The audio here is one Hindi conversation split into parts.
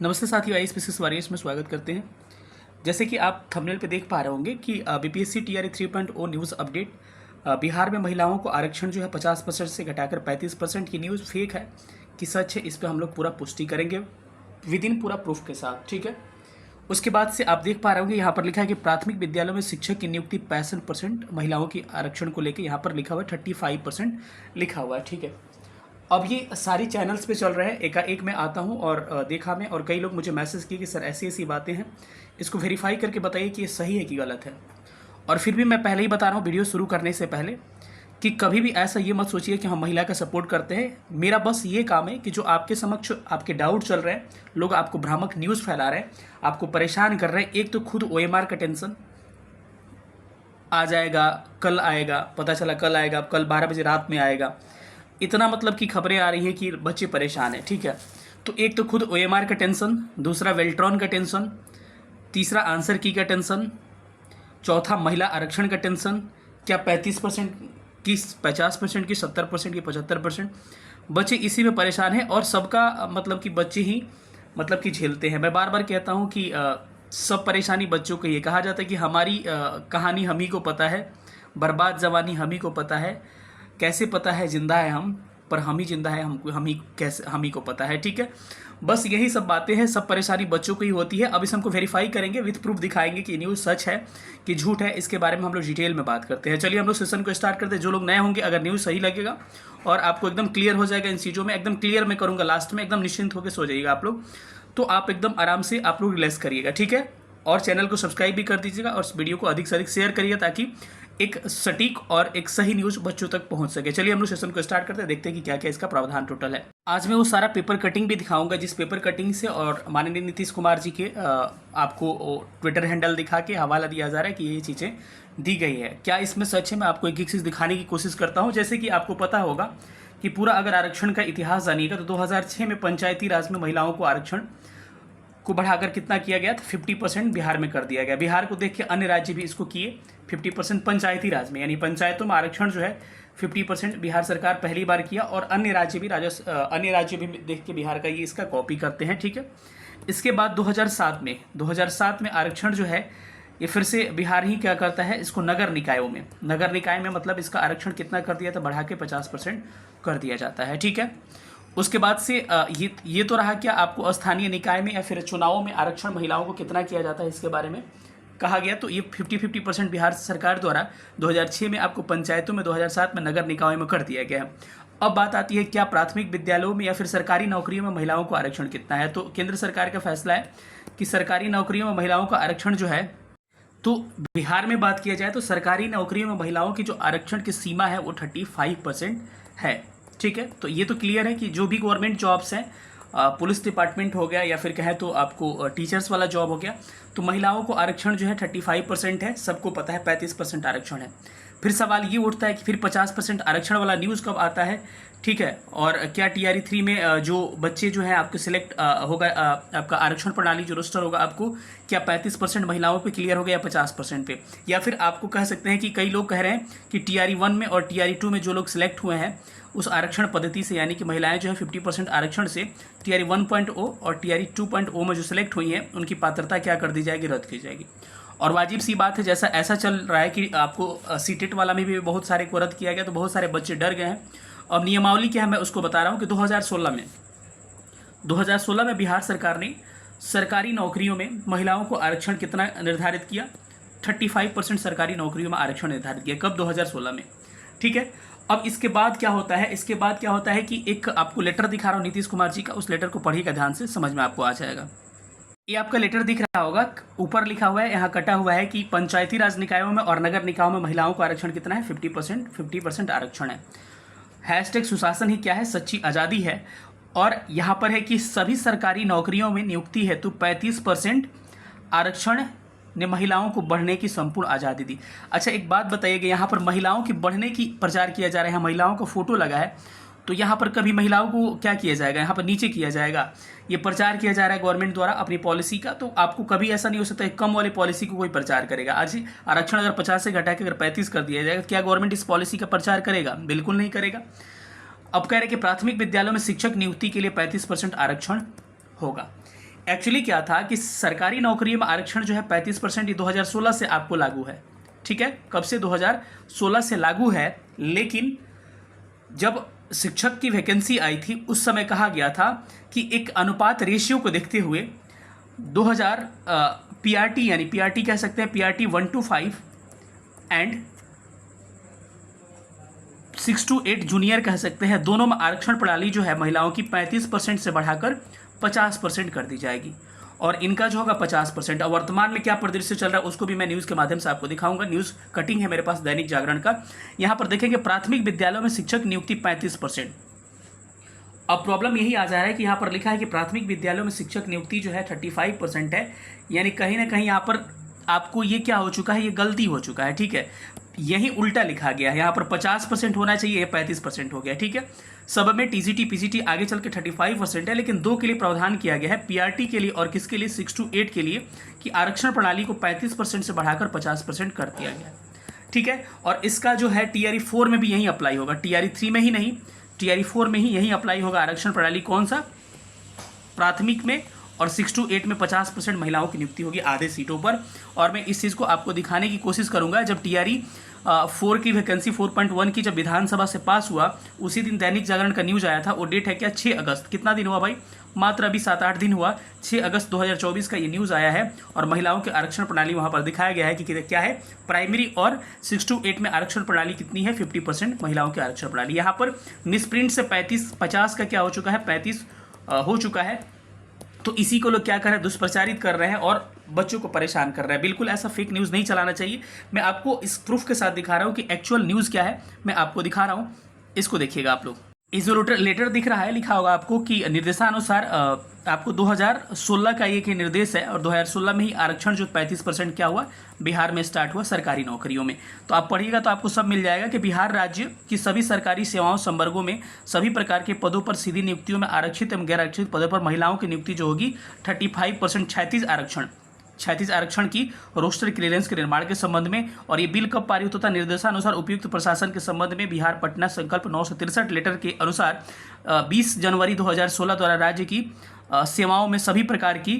नमस्ते साथियों, आईएएस वॉरियर्स में स्वागत करते हैं। जैसे कि आप थंबनेल पे देख पा रहे होंगे कि BPSC TRE 3.0 news update. Bihar में महिलाओं को आरक्षण जो है 50% से घटाकर 35%। की न्यूज़ फेक है कि सच है, इस पर हम लोग पूरा पुष्टि करेंगे विद इन पूरा प्रूफ के साथ, ठीक है। उसके बाद से आप देख पा रहे होंगे यहाँ पर लिखा है कि प्राथमिक विद्यालयों में शिक्षक की नियुक्ति 65%, महिलाओं की आरक्षण को लेकर यहाँ पर लिखा हुआ है 35% लिखा हुआ है, ठीक है। अब ये सारी चैनल्स पे चल रहे हैं, एकाएक मैं आता हूँ और देखा मैं, और कई लोग मुझे मैसेज किए कि सर ऐसी ऐसी बातें हैं, इसको वेरीफाई करके बताइए कि ये सही है कि गलत है। और फिर भी मैं पहले ही बता रहा हूँ वीडियो शुरू करने से पहले कि कभी भी ऐसा ये मत सोचिए कि हम महिला का सपोर्ट करते हैं। मेरा बस ये काम है कि जो आपके समक्ष आपके डाउट चल रहे हैं, लोग आपको भ्रामक न्यूज़ फैला रहे हैं, आपको परेशान कर रहे हैं। एक तो खुद ओएमआर का टेंशन, आ जाएगा कल आएगा, पता चला कल आएगा, अब कल 12 बजे रात में आएगा, इतना मतलब कि खबरें आ रही हैं कि बच्चे परेशान हैं, ठीक है। तो एक तो खुद ओएमआर का टेंशन, दूसरा वेल्ट्रॉन का टेंशन, तीसरा आंसर की का टेंशन, चौथा महिला आरक्षण का टेंशन। क्या 35% की 50% की 70% की 75%? बच्चे इसी में परेशान हैं और सबका मतलब कि बच्चे ही मतलब कि झेलते हैं। मैं बार बार कहता हूँ कि सब परेशानी बच्चों को। ये कहा जाता है कि हमारी कहानी हम ही को पता है, बर्बाद जवानी हम ही को पता है, कैसे पता है जिंदा है हम, पर हम ही जिंदा है, हमको हम ही को पता है, ठीक है। बस यही सब बातें हैं, सब परेशानी बच्चों को ही होती है। अब इस हमको वेरीफाई करेंगे, विथ प्रूफ दिखाएंगे कि न्यूज़ सच है कि झूठ है, इसके बारे में हम लोग डिटेल में बात करते हैं। चलिए हम लोग सेशन को स्टार्ट करते हैं। जो लोग नए होंगे, अगर न्यूज़ सही लगेगा और आपको एकदम क्लियर हो जाएगा इन चीज़ों में, एकदम क्लियर मैं करूँगा लास्ट में, एकदम निश्चिंत होकर सो जाइएगा आप लोग, तो आप एकदम आराम से आप लोग रिलैक्स करिएगा, ठीक है। और चैनल को सब्सक्राइब भी कर दीजिएगा और इस वीडियो को अधिक से अधिक शेयर करिए ताकि एक सटीक और एक सही न्यूज़ बच्चों तक पहुंच सके। चलिए हम लोग सेशन को स्टार्ट करते हैं, देखते हैं कि क्या क्या इसका प्रावधान टोटल है। आज मैं वो सारा पेपर कटिंग भी दिखाऊंगा जिस पेपर कटिंग से और माननीय नीतीश कुमार जी के आपको ट्विटर हैंडल दिखा के हवाला दिया जा रहा है कि ये चीज़ें दी गई है। क्या इसमें सच है, मैं आपको एक एक चीज़ दिखाने की कोशिश करता हूँ। जैसे कि आपको पता होगा कि पूरा अगर आरक्षण का इतिहास जानिएगा तो 2006 में पंचायती राज में महिलाओं को आरक्षण को बढ़ाकर कितना किया गया था, 50% बिहार में कर दिया गया। बिहार को देख के अन्य राज्य भी इसको किए 50% पंचायती राज में, यानी पंचायतों में आरक्षण जो है 50% बिहार सरकार पहली बार किया, और अन्य राज्य भी देख के बिहार का ये इसका कॉपी करते हैं, ठीक है। इसके बाद 2007 में आरक्षण जो है ये फिर से बिहार ही क्या करता है, इसको नगर निकाय में मतलब इसका आरक्षण कितना कर दिया था, बढ़ा के 50% कर दिया जाता है, ठीक है। उसके बाद से ये तो रहा क्या आपको स्थानीय निकाय में या फिर चुनावों में आरक्षण महिलाओं को कितना किया जाता है इसके बारे में कहा गया। तो ये 50% बिहार सरकार द्वारा 2006 में आपको पंचायतों में, 2007 में नगर निकायों में कर दिया गया है। अब बात आती है क्या प्राथमिक विद्यालयों में या फिर सरकारी नौकरियों में महिलाओं को आरक्षण कितना है। तो केंद्र सरकार का फैसला है कि सरकारी नौकरियों में महिलाओं का आरक्षण जो है, तो बिहार में बात किया जाए तो सरकारी नौकरियों में महिलाओं की जो आरक्षण की सीमा है वो 35% है, ठीक है। तो ये तो क्लियर है कि जो भी गवर्नमेंट जॉब्स हैं, पुलिस डिपार्टमेंट हो गया या फिर कहें तो आपको टीचर्स वाला जॉब हो गया, तो महिलाओं को आरक्षण जो है 35% है, सबको पता है 35% आरक्षण है। फिर सवाल ये उठता है कि फिर 50% आरक्षण वाला न्यूज़ कब आता है, ठीक है। और क्या टीआरई 3 में जो बच्चे जो हैं आपके सिलेक्ट होगा, आपका आरक्षण प्रणाली जो रोस्टर होगा आपको, क्या 35% महिलाओं पे क्लियर हो गया या 50% पे, या फिर आपको कह सकते हैं कि कई लोग कह रहे हैं कि टीआरई 1 में और टीआरई 2 में जो लोग सिलेक्ट हुए हैं उस आरक्षण पद्धति से, यानी कि महिलाएं जो है 50% आरक्षण से टीआरई 1.0 और टीआरई 2.0 में जो सिलेक्ट हुई हैं उनकी पात्रता क्या कर दी जाएगी, रद्द की जाएगी। और वाजिब सी बात है, जैसा ऐसा चल रहा है कि आपको सीटेट वाला में भी बहुत सारे को रद्द किया गया, तो बहुत सारे बच्चे डर गए हैं। अब नियमावली क्या है मैं उसको बता रहा हूँ कि 2016 में बिहार सरकार ने सरकारी नौकरियों में महिलाओं को आरक्षण कितना निर्धारित किया, 35% सरकारी नौकरियों में आरक्षण निर्धारित किया। कब, 2016 में, ठीक है। अब इसके बाद क्या होता है, कि एक आपको लेटर दिखा रहा हूँ नीतीश कुमार जी का, उस लेटर को पढ़िएगा ध्यान से, समझ में आपको आ जाएगा। ये आपका लेटर दिख रहा होगा, ऊपर लिखा हुआ है, यहाँ कटा हुआ है कि पंचायती राज निकायों में और नगर निकायों में महिलाओं को आरक्षण कितना है, 50% आरक्षण है। हैशटैग सुशासन ही क्या है, सच्ची आज़ादी है। और यहाँ पर है कि सभी सरकारी नौकरियों में नियुक्ति हेतु 35% आरक्षण ने महिलाओं को बढ़ने की संपूर्ण आज़ादी दी। अच्छा एक बात बताइएगा, यहाँ पर महिलाओं की बढ़ने की प्रचार किया जा रहा है, महिलाओं का फोटो लगा है, तो यहाँ पर कभी महिलाओं को क्या किया जाएगा, यहाँ पर नीचे किया जाएगा। ये प्रचार किया जा रहा है गवर्नमेंट द्वारा अपनी पॉलिसी का, तो आपको कभी ऐसा नहीं हो सकता है कम वाली पॉलिसी को कोई प्रचार करेगा। आज आरक्षण अगर 50 से घटा के अगर 35 कर दिया जाएगा, क्या गवर्नमेंट इस पॉलिसी का प्रचार करेगा, बिल्कुल नहीं करेगा। अब कह रहे कि प्राथमिक विद्यालयों में शिक्षक नियुक्ति के लिए 35% आरक्षण होगा। एक्चुअली क्या था कि सरकारी नौकरियों में आरक्षण जो है 35% ये 2016 से आपको लागू है, ठीक है। कब से? 2016 से लागू है। लेकिन जब शिक्षक की वैकेंसी आई थी उस समय कहा गया था कि एक अनुपात रेशियो को देखते हुए 2000 पीआरटी, यानी पीआरटी कह सकते हैं, पीआरटी 1-5 एंड 6-8 जूनियर कह सकते हैं, दोनों में आरक्षण प्रणाली जो है महिलाओं की 35% से बढ़ाकर 50% कर दी जाएगी और इनका जो होगा 50%। और वर्तमान में क्या परिदृश्य चल रहा है उसको भी मैं न्यूज़ के माध्यम से आपको दिखाऊंगा। न्यूज़ कटिंग है मेरे पास दैनिक जागरण का। यहाँ पर देखेंगे प्राथमिक विद्यालयों में शिक्षक नियुक्ति 35%। अब प्रॉब्लम यही आ जा रहा है कि यहाँ पर लिखा है कि प्राथमिक विद्यालयों में शिक्षक नियुक्ति जो है 35% है, यानी कहीं ना कहीं यहाँ पर आपको ये क्या हो चुका है, ये गलती हो चुका है, ठीक है। यही उल्टा लिखा गया है, यहाँ पर 50% होना चाहिए, ये 35% हो गया, ठीक है। सब में टीजीटी पीजीटी आगे चल के 35% है, लेकिन दो के लिए प्रावधान किया गया है, पीआरटी के लिए और किसके लिए, 6-8 के लिए, कि आरक्षण प्रणाली को 35% से बढ़ाकर 50% कर दिया गया है, ठीक है। और इसका जो है टीआरई 4 में भी यही अप्लाई होगा, टीआरई 3 में ही नहीं, टीआरई 4 में ही यही अप्लाई होगा आरक्षण प्रणाली। कौन सा? प्राथमिक में। और 6-8 में 50% महिलाओं की नियुक्ति होगी आधे सीटों पर। और मैं इस चीज़ को आपको दिखाने की कोशिश करूंगा। जब टीआरई 4 की वैकेंसी 4.1 की जब विधानसभा से पास हुआ, उसी दिन दैनिक जागरण का न्यूज़ आया था। वो डेट है क्या? 6 अगस्त। कितना दिन हुआ भाई? मात्र अभी 7-8 दिन हुआ। 6 अगस्त 2024 का ये न्यूज़ आया है और महिलाओं के आरक्षण प्रणाली वहाँ पर दिखाया गया है कि क्या है। प्राइमरी और 6-8 में आरक्षण प्रणाली कितनी है? 50% महिलाओं की आरक्षण प्रणाली। यहाँ पर मिसप्रिंट से 50 का क्या हो चुका है? 35 हो चुका है। तो इसी को लोग क्या कर रहे हैं? दुष्प्रचारित कर रहे हैं और बच्चों को परेशान कर रहे हैं। बिल्कुल ऐसा फेक न्यूज़ नहीं चलाना चाहिए। मैं आपको इस प्रूफ के साथ दिखा रहा हूँ कि एक्चुअल न्यूज़ क्या है, मैं आपको दिखा रहा हूँ। इसको देखिएगा आप लोग। इस जो लेटर दिख रहा है, लिखा होगा आपको कि निर्देशानुसार आपको 2016 का एक निर्देश है और 2016 में ही आरक्षण जो 35% क्या हुआ बिहार में स्टार्ट हुआ सरकारी नौकरियों में। तो आप पढ़िएगा तो आपको सब मिल जाएगा कि बिहार राज्य की सभी सरकारी सेवाओं संवर्गों में सभी प्रकार के पदों पर सीधी नियुक्तियों में आरक्षित एवं गैर आरक्षित पदों पर महिलाओं की नियुक्ति जो होगी 35%, 36 आरक्षण की रोस्टर क्लियरेंस के निर्माण के संबंध में। और ये बिल कब पारित होता? निर्देशानुसार उपयुक्त प्रशासन के संबंध में बिहार पटना संकल्प 963 लेटर के अनुसार 20 जनवरी 2016 द्वारा राज्य की सेवाओं में सभी प्रकार की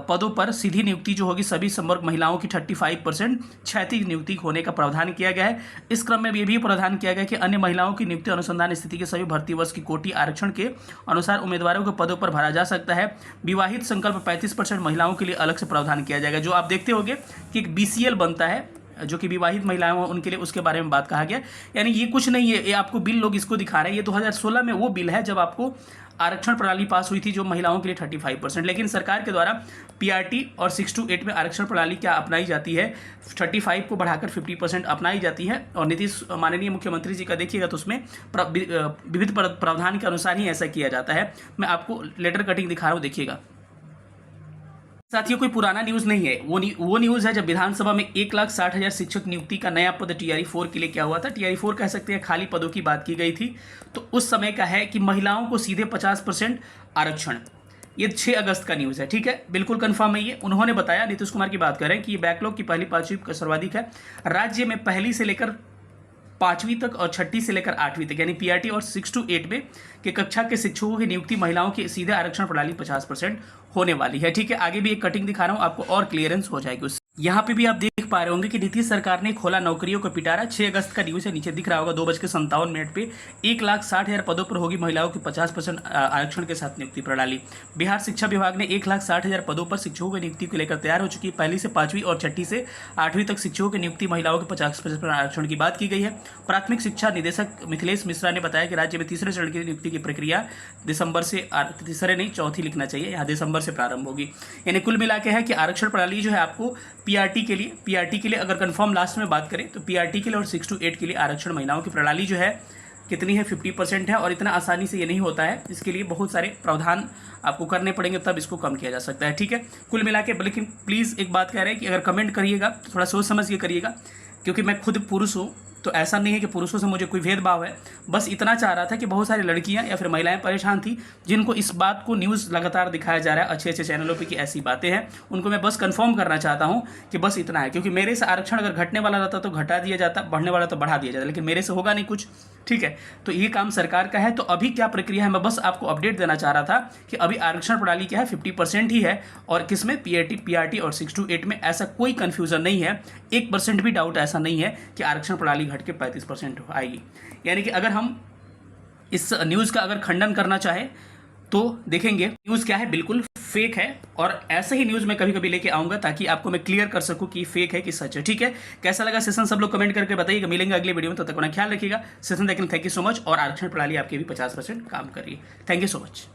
पदों पर सीधी नियुक्ति जो होगी सभी संवर्ग महिलाओं की 35% क्षैतिज नियुक्ति होने का प्रावधान किया गया है। इस क्रम में ये भी प्रावधान किया गया कि अन्य महिलाओं की नियुक्ति अनुसंधान स्थिति के सभी भर्ती वर्ष की कोटि आरक्षण के अनुसार उम्मीदवारों के पदों पर भरा जा सकता है। विवाहित संकल्प 35% महिलाओं के लिए अलग से प्रावधान किया जाएगा। जो आप देखते होंगे कि एक BCL बनता है जो कि विवाहित महिलाएं हैं उनके लिए, उसके बारे में बात कहा गया। यानी ये कुछ नहीं है, ये आपको बिल लोग इसको दिखा रहे हैं। ये 2016 में वो बिल है जब आपको आरक्षण प्रणाली पास हुई थी जो महिलाओं के लिए 35%, लेकिन सरकार के द्वारा पीआरटी और 6-8 में आरक्षण प्रणाली क्या अपनाई जाती है? 35 को बढ़ाकर 50% अपनाई जाती है। और नीतीश माननीय मुख्यमंत्री जी का देखिएगा तो उसमें विविध प्रावधान के अनुसार ही ऐसा किया जाता है। मैं आपको लेटर कटिंग दिखा रहा हूँ, देखिएगा। साथियों कोई पुराना न्यूज़ नहीं है, वो न्यूज़ है जब विधानसभा में 1,60,000 शिक्षक नियुक्ति का नया पद टीआरई 4 के लिए क्या हुआ था। टीआरई 4 कह सकते हैं खाली पदों की बात की गई थी। तो उस समय का है कि महिलाओं को सीधे 50% आरक्षण। ये 6 अगस्त का न्यूज़ है, ठीक है, बिल्कुल कंफर्म है ये। उन्होंने बताया, नीतीश कुमार की बात करें, कि ये बैकलॉग की पहली 5वीं का सर्वाधिक है राज्य में। पहली से लेकर 5वीं तक और 6ठी से लेकर 8वीं तक यानी पीआरटी और 6-8 में के कक्षा के शिक्षकों की नियुक्ति महिलाओं की सीधे आरक्षण प्रणाली 50% होने वाली है, ठीक है। आगे भी एक कटिंग दिखा रहा हूं आपको और क्लियरेंस हो जाएगी उससे। यहाँ पे भी आप देख पा रहे होंगे कि नीतीश सरकार ने खोला नौकरियों का पिटारा। 6 अगस्त का न्यूज़ है, नीचे दिख रहा होगा 2:57 पे। 1,60,000 पदों पर होगी महिलाओं की 50% आरक्षण के साथ नियुक्ति प्रणाली। बिहार शिक्षा विभाग ने 1,60,000 पदों पर शिक्षकों की नियुक्ति को लेकर तैयार हो चुकी है। पहली से 5वीं और 6ठी से 8वीं तक शिक्षकों की नियुक्ति महिलाओं के 50% आरक्षण की बात की गई है। प्राथमिक शिक्षा निदेशक मिथिलेश मिश्रा ने बताया कि राज्य में तीसरे चरण की नियुक्ति की प्रक्रिया दिसंबर से, तीसरे नहीं चौथी लिखना चाहिए, यहाँ दिसंबर से प्रारंभ होगी। यानी कुल मिला के है कि आरक्षण प्रणाली जो है आपको पीआरटी के लिए अगर कंफर्म लास्ट में बात करें तो पीआरटी के लिए और 6-8 के लिए आरक्षण महिलाओं की प्रणाली जो है कितनी है? 50% है। और इतना आसानी से ये नहीं होता है, इसके लिए बहुत सारे प्रावधान आपको करने पड़ेंगे तब इसको कम किया जा सकता है, ठीक है। कुल मिला के लेकिन प्लीज़ एक बात कह रहे हैं कि अगर कमेंट करिएगा तो थोड़ा सोच समझ के करिएगा, क्योंकि मैं खुद पुरुष हूँ तो ऐसा नहीं है कि पुरुषों से मुझे कोई भेदभाव है, बस इतना चाह रहा था कि बहुत सारी लड़कियां या फिर महिलाएं परेशान थी जिनको इस बात को न्यूज़ लगातार दिखाया जा रहा है अच्छे अच्छे चैनलों पे कि ऐसी बातें हैं, उनको मैं बस कंफर्म करना चाहता हूं कि बस इतना है। क्योंकि मेरे से आरक्षण अगर घटने वाला रहता तो घटा दिया जाता, बढ़ने वाला तो बढ़ा दिया जाता, लेकिन मेरे से होगा नहीं कुछ, ठीक है। तो ये काम सरकार का है। तो अभी क्या प्रक्रिया है, मैं बस आपको अपडेट देना चाह रहा था कि अभी आरक्षण प्रणाली क्या है, 50% ही है, और किसमें, पीआरटी और 6 to 8 में ऐसा कोई कंफ्यूजन नहीं है, 1% भी डाउट ऐसा नहीं है कि आरक्षण प्रणाली घट के 35% आएगी। यानी कि अगर हम इस न्यूज़ का अगर खंडन करना चाहे तो देखेंगे न्यूज़ क्या है, बिल्कुल फेक है। और ऐसे ही न्यूज़ मैं कभी कभी लेके आऊंगा ताकि आपको मैं क्लियर कर सकूं कि फेक है कि सच है, ठीक है। कैसा लगा सेशन सब लोग कमेंट करके बताइएगा। मिलेंगे अगले वीडियो में, तब तक अपना ख्याल रखिएगा। सेशन देखने थैंक यू सो मच। और आरक्षण प्रणाली आपके भी 50% काम कर रही है। Thank you so much.